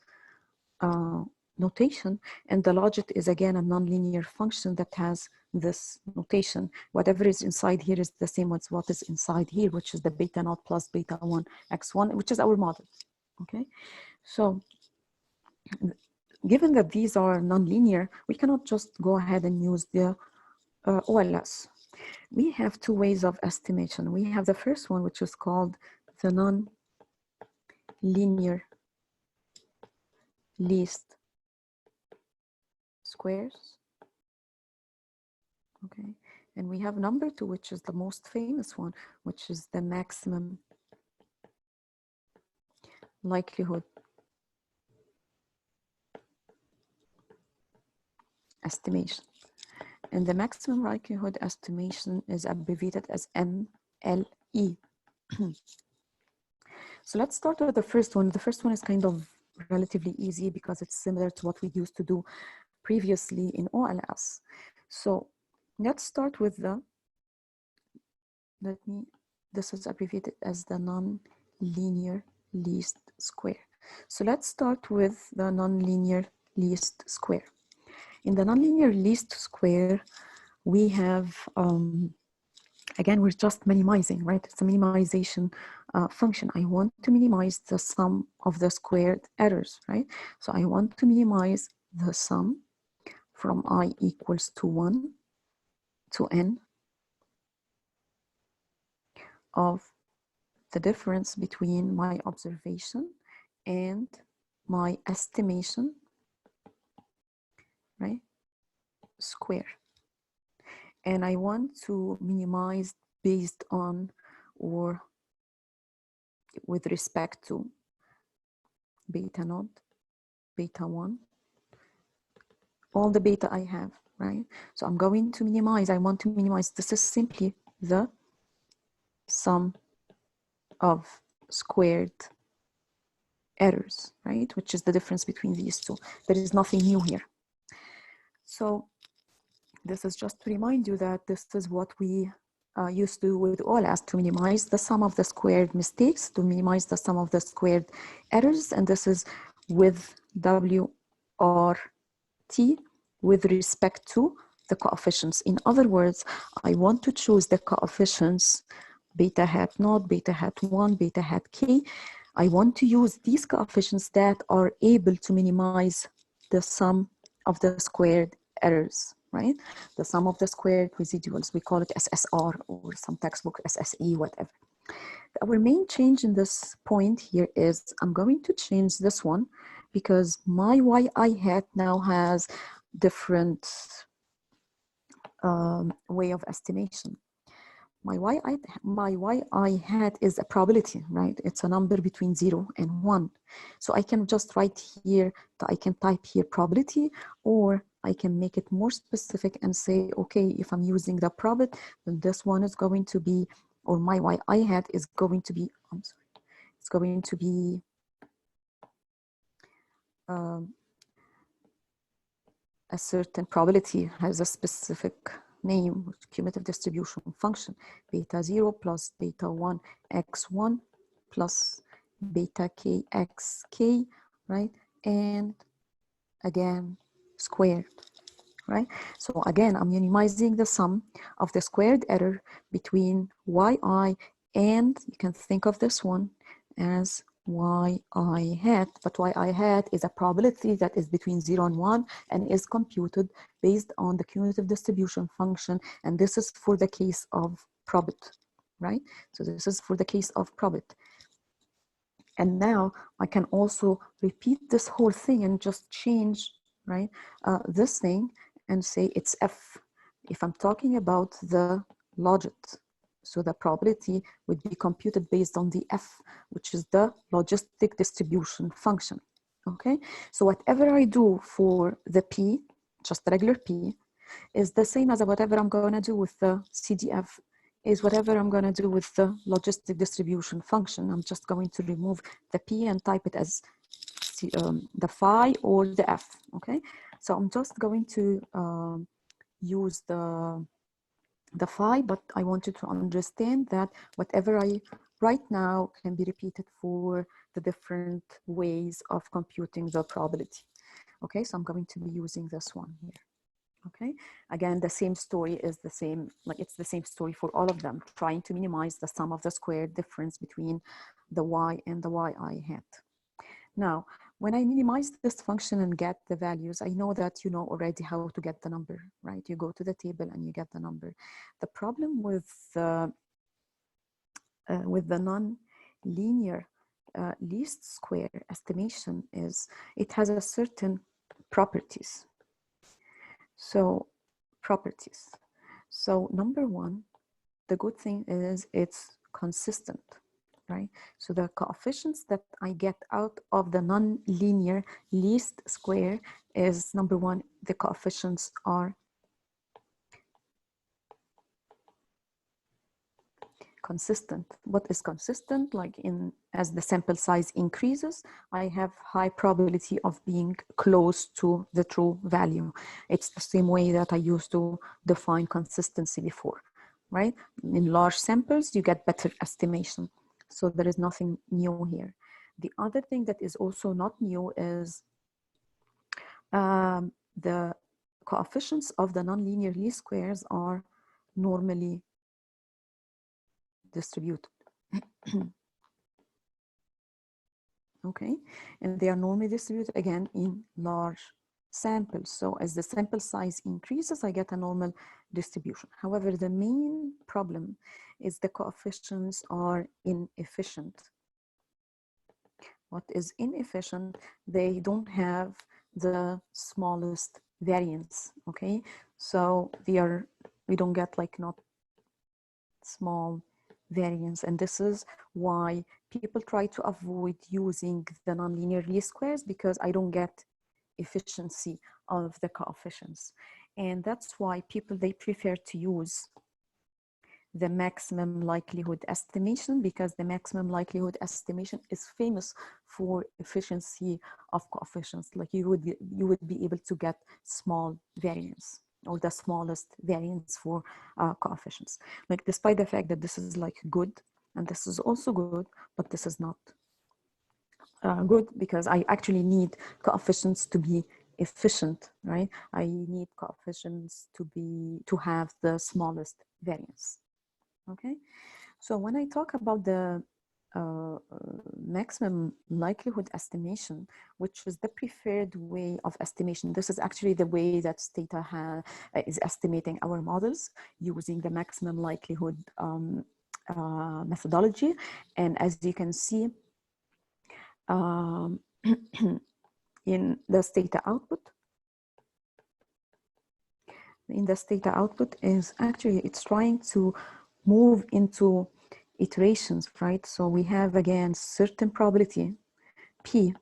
notation, and the Logit is again a nonlinear function that has this notation. Whatever is inside here is the same as what is inside here, which is the beta naught plus beta 1 x1, which is our model, okay? So given that these are nonlinear, we cannot just go ahead and use the OLS. We have two ways of estimation. We have the first one, which is called the non-linear least squares. Okay, and we have number two, which is the most famous one, which is the maximum likelihood estimation. And the maximum likelihood estimation is abbreviated as MLE. So let's start with the first one. The first one is kind of relatively easy because it's similar to what we used to do previously in OLS. So let's start with this is abbreviated as the non-linear least square. So let's start with the non-linear least square. In the nonlinear least square, we have, again, we're just minimizing, right? It's a minimization function. I want to minimize the sum of the squared errors, right? So I want to minimize the sum from I equals to 1 to n of the difference between my observation and my estimation, right, square. And I want to minimize based on or with respect to beta naught, beta 1, all the beta I have, right? So I'm going to minimize, I want to minimize, this is simply the sum of squared errors, right? Which is the difference between these two. There is nothing new here. So this is just to remind you that this is what we used to do with OLS, to minimize the sum of the squared mistakes, to minimize the sum of the squared errors, and this is with WRT with respect to the coefficients. In other words, I want to choose the coefficients beta hat naught, beta hat 1, beta hat k. I want to use these coefficients that are able to minimize the sum of the squared errors, right? The sum of the squared residuals, we call it SSR, or some textbook SSE, whatever. Our main change in this point here is I'm going to change this one because my yi hat now has different way of estimation. My yi hat is a probability, right? It's a number between 0 and 1. So I can just write here, I can type here probability, or I can make it more specific and say, okay, if I'm using the probit, then this one is going to be, or my yi hat is going to be, I'm sorry, it's going to be a certain probability has a specific name, cumulative distribution function, beta 0 plus beta 1 x1 plus beta k x k, right? And again, squared, right? So again, I'm minimizing the sum of the squared error between yi, and you can think of this one as yi hat, but yi hat is a probability that is between 0 and 1 and is computed based on the cumulative distribution function, and this is for the case of Probit, right? So this is for the case of Probit. And now I can also repeat this whole thing and just change, right, this thing and say it's f. If I'm talking about the Logit, so the probability would be computed based on the f, which is the logistic distribution function, okay? So whatever I do for the p, just regular p, is the same as whatever I'm going to do with the CDF is whatever I'm going to do with the logistic distribution function. I'm just going to remove the p and type it as the phi or the f, okay? So I'm just going to use the phi, but I want you to understand that whatever I write now can be repeated for the different ways of computing the probability. Okay, so I'm going to be using this one here. Okay, again, the same story is the same, like it's the same story for all of them, trying to minimize the sum of the squared difference between the y and the yi hat. Now, when I minimize this function and get the values, I know that you know already how to get the number, right? You go to the table and you get the number. The problem with the non-linear least square estimation is it has a certain properties. So properties. So number one, the good thing is it's consistent, right? So the coefficients that I get out of the non-linear least square is number one, the coefficients are consistent. What is consistent? Like as the sample size increases, I have high probability of being close to the true value. It's the same way that I used to define consistency before, right? In large samples, you get better estimation. So there is nothing new here. The other thing that is also not new is the coefficients of the nonlinear least squares are normally distributed. Okay, and they are normally distributed again in large samples. So as the sample size increases, I get a normal distribution. However, the main problem is the coefficients are inefficient. What is inefficient? They don't have the smallest variance. Okay, so we don't get like not small variance, and this is why people try to avoid using the nonlinear least squares, because I don't get efficiency of the coefficients. And that's why they prefer to use the maximum likelihood estimation, because the maximum likelihood estimation is famous for efficiency of coefficients. Like you would be able to get small variance, or the smallest variance for coefficients. Like despite the fact that this is like good and this is also good, but this is not good, because I actually need coefficients to be efficient, right? I need coefficients to have the smallest variance. Okay, so when I talk about the maximum likelihood estimation, which is the preferred way of estimation, this is actually the way that Stata is estimating our models using the maximum likelihood methodology. And as you can see in the Stata output, is actually, it's trying to move into iterations, right? So we have again certain probability P,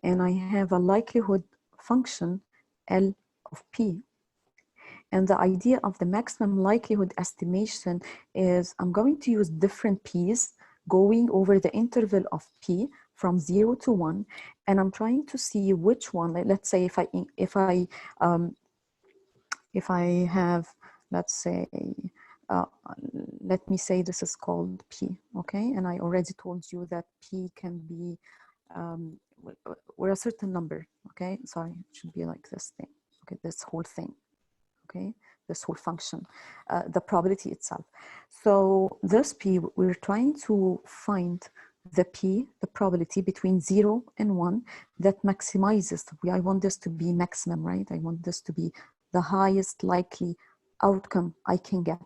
and I have a likelihood function L of P. And the idea of the maximum likelihood estimation is I'm going to use different P's going over the interval of P from 0 to 1, and I'm trying to see which one. Let's say if I have, let's say, let me say this is called P, okay? And I already told you that P can be, we're a certain number, okay? Sorry, it should be like this thing, okay? This whole thing, okay? This whole function, the probability itself. So this P, we're trying to find the P, the probability between 0 and 1 that maximizes. I want this to be maximum, right? I want this to be the highest likely outcome I can get,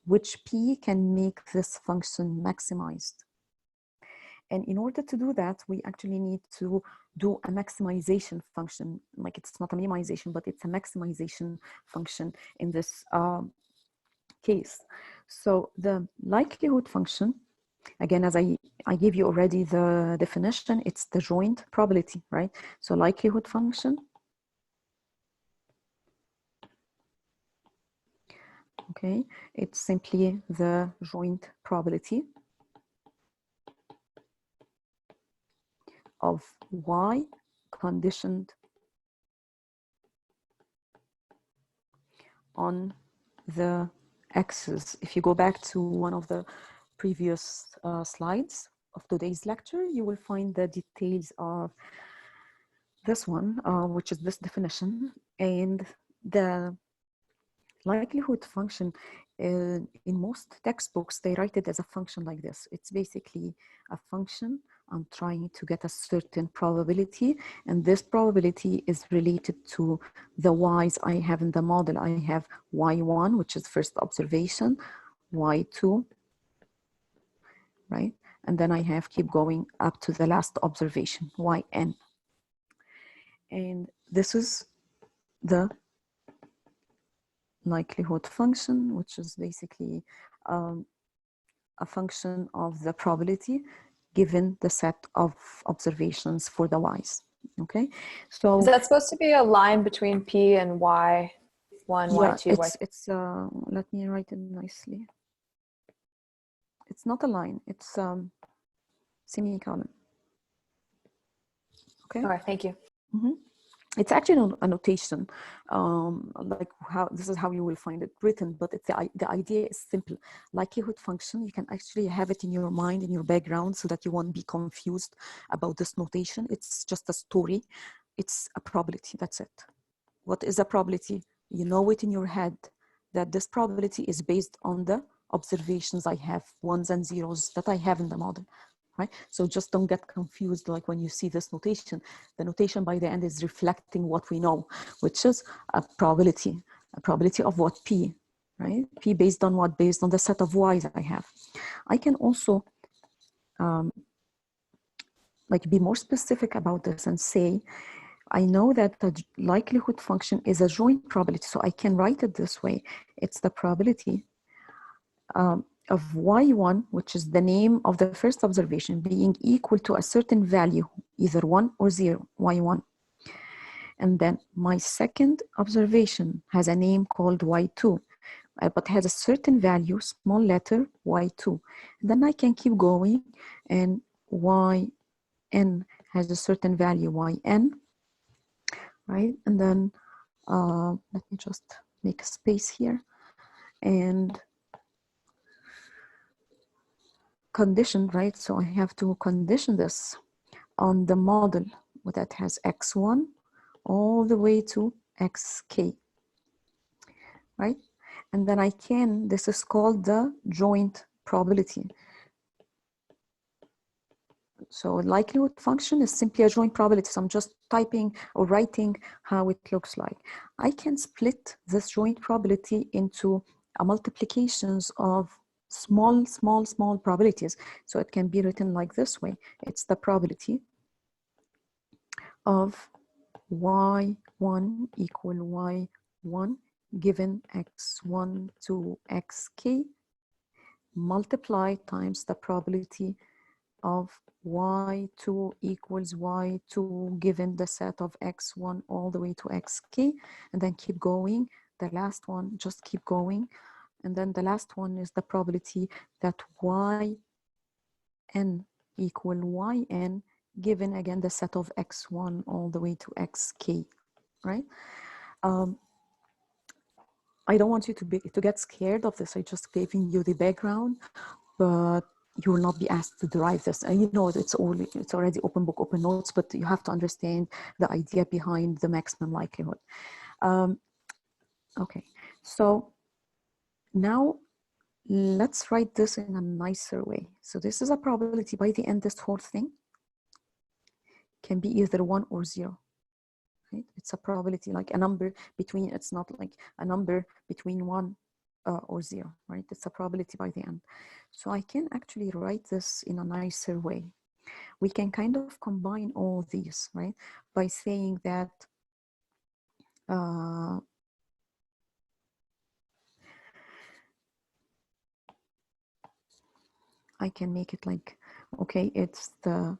which P can make this function maximized. And in order to do that, we actually need to do a maximization function. Like, it's not a minimization, but it's a maximization function in this case. So the likelihood function, again, as I gave you already the definition, it's the joint probability, right? So likelihood function, okay, it's simply the joint probability of y conditioned on the x's. If you go back to one of the previous slides of today's lecture, you will find the details of this one, which is this definition. And the likelihood function, in most textbooks, they write it as a function like this. It's basically a function. I'm trying to get a certain probability, and this probability is related to the y's I have in the model. I have y1, which is first observation, y2, right? And then I have keep going up to the last observation, yn. And this is the likelihood function, which is basically a function of the probability given the set of observations for the y's. Okay, so is that supposed to be a line between P and Y1, yeah, Y2, Y3? it's let me write it nicely. It's not a line, it's semicolon. Okay. All right, thank you. Mm-hmm. It's actually a notation, like how this is how you will find it written, but it's the idea is simple. Likelihood function, you can actually have it in your mind, in your background, so that you won't be confused about this notation. It's just a story. It's a probability, that's it. What is a probability? You know it in your head that this probability is based on the observations I have, ones and zeros that I have in the model. Right? So just don't get confused, like when you see this notation. The notation by the end is reflecting what we know, which is a probability of what? P, right? P based on what? Based on the set of y's I have. I can also like be more specific about this and say, I know that the likelihood function is a joint probability, so I can write it this way. It's the probability of y1, which is the name of the first observation, being equal to a certain value, either 1 or 0, y1. And then my second observation has a name called y2, but has a certain value, small letter, y2. And then I can keep going, and yn has a certain value, yn, right? And then let me just make a space here. And condition, right? So I have to condition this on the model that has x1 all the way to xk, right? And then I can, this is called the joint probability. So likelihood function is simply a joint probability. So I'm just typing or writing how it looks like. I can split this joint probability into multiplications of small probabilities. So it can be written like this way. It's the probability of y1 equal y1 given x1 to xk multiplied times the probability of y2 equals y2 given the set of x1 all the way to xk, and then keep going. The last one, just keep going. And then the last one is the probability that yn equal yn given again the set of x1 all the way to xk, right? I don't want you to get scared of this. I just giving you the background, but you will not be asked to derive this. And you know, it's already open book, open notes, but you have to understand the idea behind the maximum likelihood. Okay, so now let's write this in a nicer way. So this is a probability by the end, this whole thing can be either 1 or 0. Right? It's a probability, like a number between, it's not like a number between 1 or 0, right? It's a probability by the end. So I can actually write this in a nicer way. We can kind of combine all these, right? By saying that I can make it like, okay, it's the,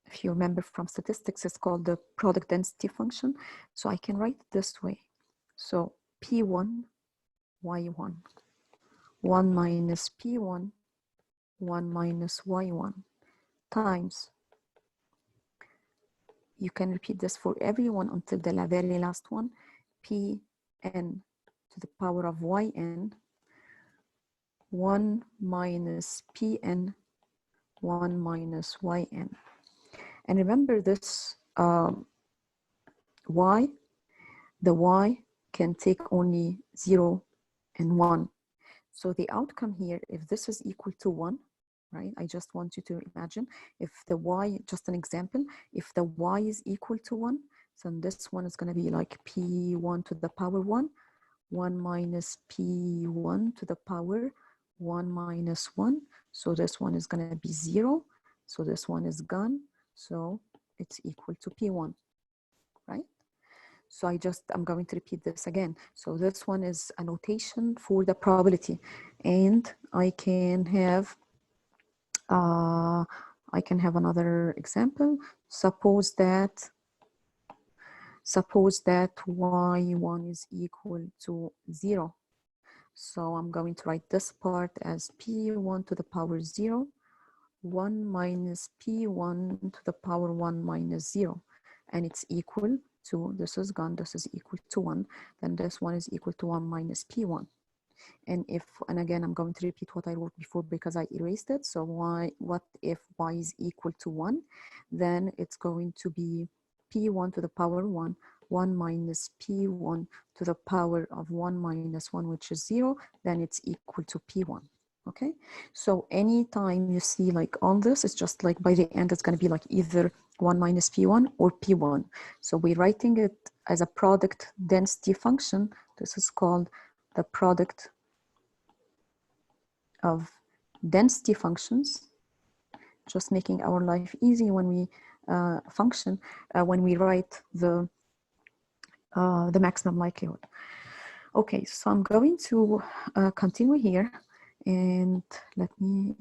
if you remember from statistics, it's called the product density function. So I can write it this way. So P1, Y1, 1 minus P1, 1 minus Y1 times. You can repeat this for everyone until the very last one, Pn to the power of Yn, 1 minus Pn, 1 minus Yn. And remember this y, the y can take only 0 and 1. So the outcome here, if this is equal to 1, right? I just want you to imagine if the y, just an example, if the y is equal to 1, then this one is going to be like P1 to the power 1, 1 minus P1 to the power 1 minus 1. So this one is going to be 0. So this one is gone. So it's equal to P1, right? So I'm going to repeat this again. So this one is a notation for the probability. And I can have another example. Suppose that y1 is equal to 0. So I'm going to write this part as P1 to the power 0, 1 minus P1 to the power 1 minus 0. And it's equal to, this is gone, this is equal to 1. Then this one is equal to 1 minus P1. And again, I'm going to repeat what I wrote before because I erased it. So what if y is equal to 1? Then it's going to be P1 to the power 1, 1 minus P1 to the power of 1 minus 1, which is 0. Then it's equal to P1. Okay, so anytime you see like on this, it's just like by the end, it's going to be like either 1 minus P1 or P1. So we're writing it as a product density function. This is called the product of density functions, just making our life easy when we when we write the maximum likelihood. Okay, so I'm going to continue here, and let me,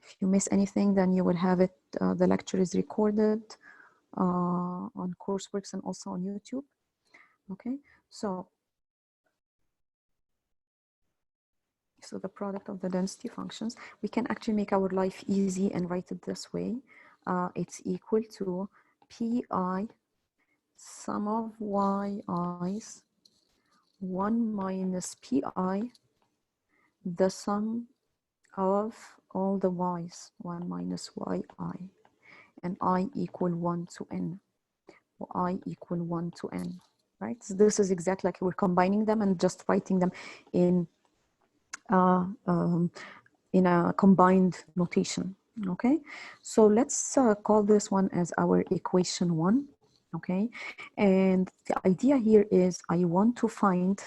if you miss anything, then you will have it, the lecture is recorded on Courseworks and also on YouTube. Okay, so the product of the density functions, we can actually make our life easy and write it this way. It's equal to Pi sum of yi's 1 minus Pi, the sum of all the y's, 1 minus yi, and I equal 1 to n, or I equal 1 to n, right? So this is exactly like we're combining them and just writing them in a combined notation. Okay, so let's call this one as our equation 1. Okay, and the idea here is we want to find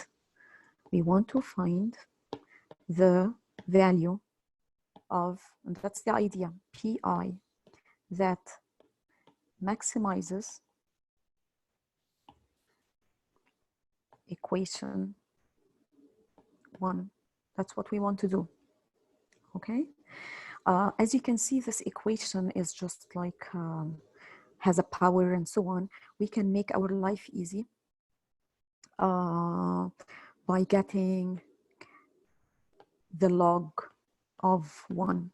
the value of, and that's the idea, Pi that maximizes equation 1. That's what we want to do. Okay, as you can see, this equation is just like has a power and so on. We can make our life easy by getting the log of 1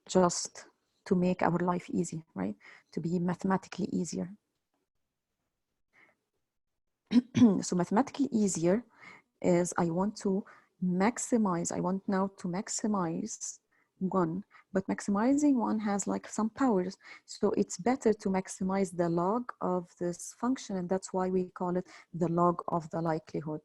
just to make our life easy, right? To be mathematically easier. So mathematically easier is I want to maximize, I want now to maximize one, but maximizing one has like some powers. So it's better to maximize the log of this function, and that's why we call it the log of the likelihood.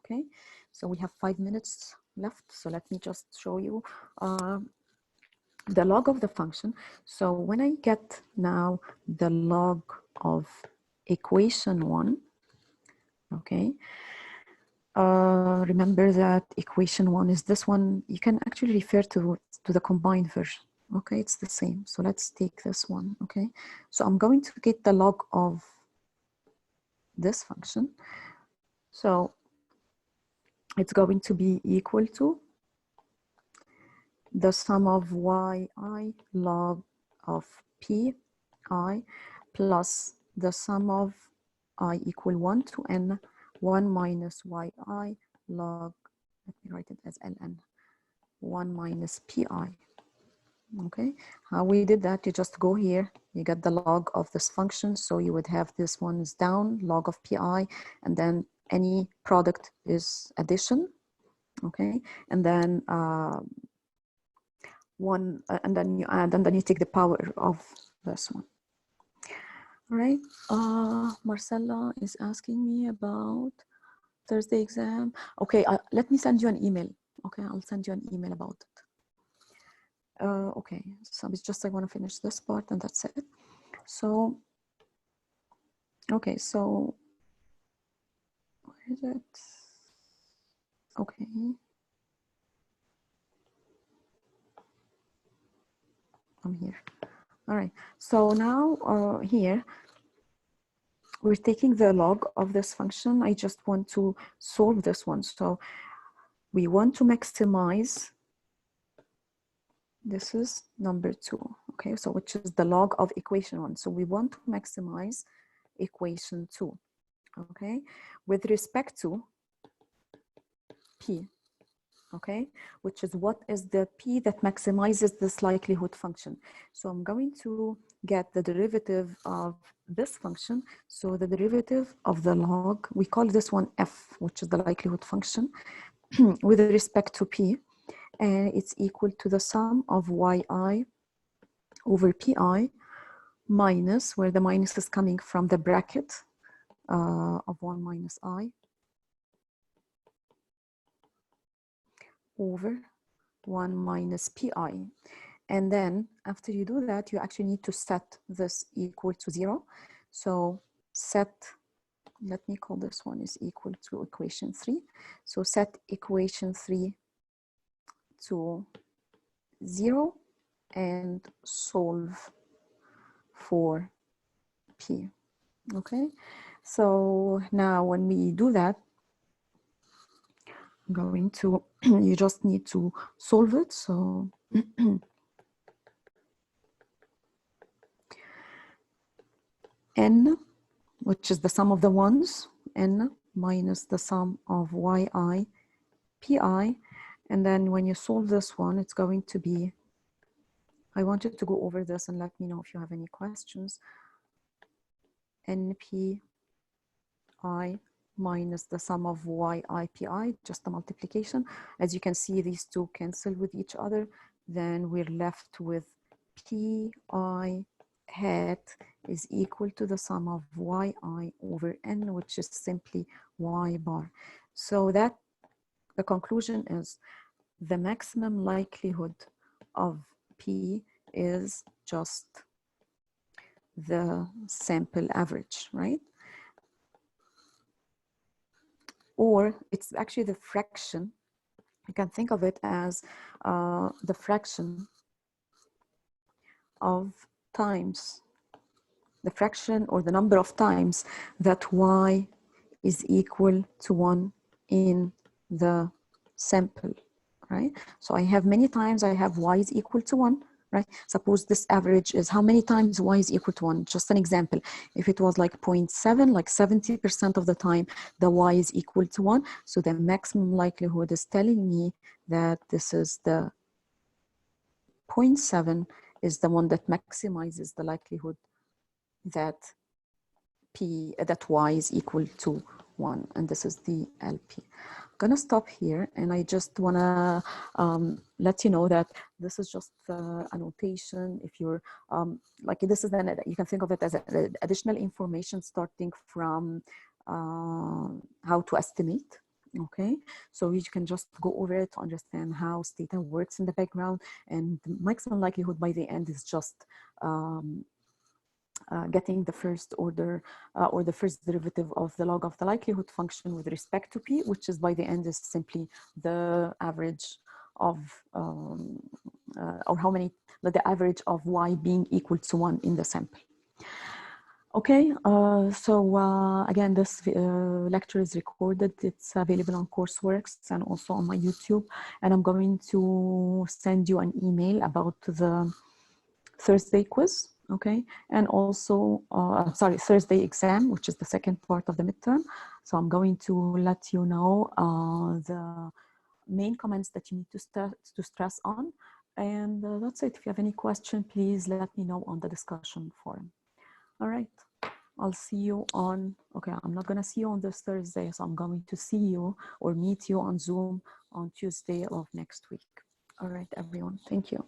Okay, so we have 5 minutes left. So let me just show you the log of the function. So when I get now the log of equation 1, okay, remember that equation 1 is this one. You can actually refer to the combined version. Okay, it's the same. So let's take this one. Okay, so I'm going to get the log of this function. So it's going to be equal to the sum of yi log of pi plus the sum of I equal 1 to n 1 minus yi log, let me write it as ln, 1 minus pi. Okay, how we did that, you just go here, you get the log of this function. So you would have this one is down, log of pi, and then any product is addition. Okay, and then one, and then you add, and then you take the power of this one. All right, Marcella is asking me about Thursday exam. Okay, let me send you an email. Okay, I'll send you an email about it. Okay, so it's just I want to finish this part and that's it. So, okay, so where is it? Okay. I'm here. All right, so now here, we're taking the log of this function. I just want to solve this one. So we want to maximize, this is number 2, okay? So which is the log of equation 1. So we want to maximize equation 2, okay? With respect to p, okay? Which is what is the p that maximizes this likelihood function. So I'm going to get the derivative of this function. So the derivative of the log, we call this one f, which is the likelihood function, with respect to p, and it's equal to the sum of yi over pi minus, where the minus is coming from the bracket of 1 minus I over 1 minus pi. And then after you do that, you actually need to set this equal to 0. So set, let me call this one is equal to equation 3. So set equation 3 to 0 and solve for p. Okay, so now when we do that, I'm going to, you just need to solve it. So n, which is the sum of the ones, n minus the sum of yi pi, and then when you solve this one, it's going to be, I want you to go over this and let me know if you have any questions. npi minus the sum of yi pi, just the multiplication. As you can see, these two cancel with each other. Then we're left with pi hat is equal to the sum of yi over n, which is simply y bar. So that the conclusion is the maximum likelihood of p is just the sample average, right? Or it's actually the fraction. You can think of it as the fraction of times, the fraction or the number of times that y is equal to 1 in the sample, right? So I have many times I have y is equal to 1, right? Suppose this average is how many times y is equal to 1. Just an example. If it was like 0.7, like 70% of the time, the y is equal to 1. So the maximum likelihood is telling me that this is the 0.7 is the one that maximizes the likelihood that y is equal to 1, and this is the LP. I'm gonna stop here, and I just wanna let you know that this is just a notation. If you're like, this is you can think of it as additional information starting from how to estimate. Okay, so you can just go over it to understand how theta works in the background, and the maximum likelihood by the end is just getting the first order or the first derivative of the log of the likelihood function with respect to P, which is by the end is simply the average of, or how many, like the average of Y being equal to 1 in the sample. Okay, so again, this lecture is recorded. It's available on Courseworks and also on my YouTube. And I'm going to send you an email about the Thursday quiz, okay? And also, sorry, Thursday exam, which is the second part of the midterm. So I'm going to let you know the main comments that you need to stress on. And that's it. If you have any question, please let me know on the discussion forum. All right. I'll see you on, okay, I'm not gonna see you on this Thursday, so I'm going to see you or meet you on Zoom on Tuesday of next week. All right, everyone, thank you.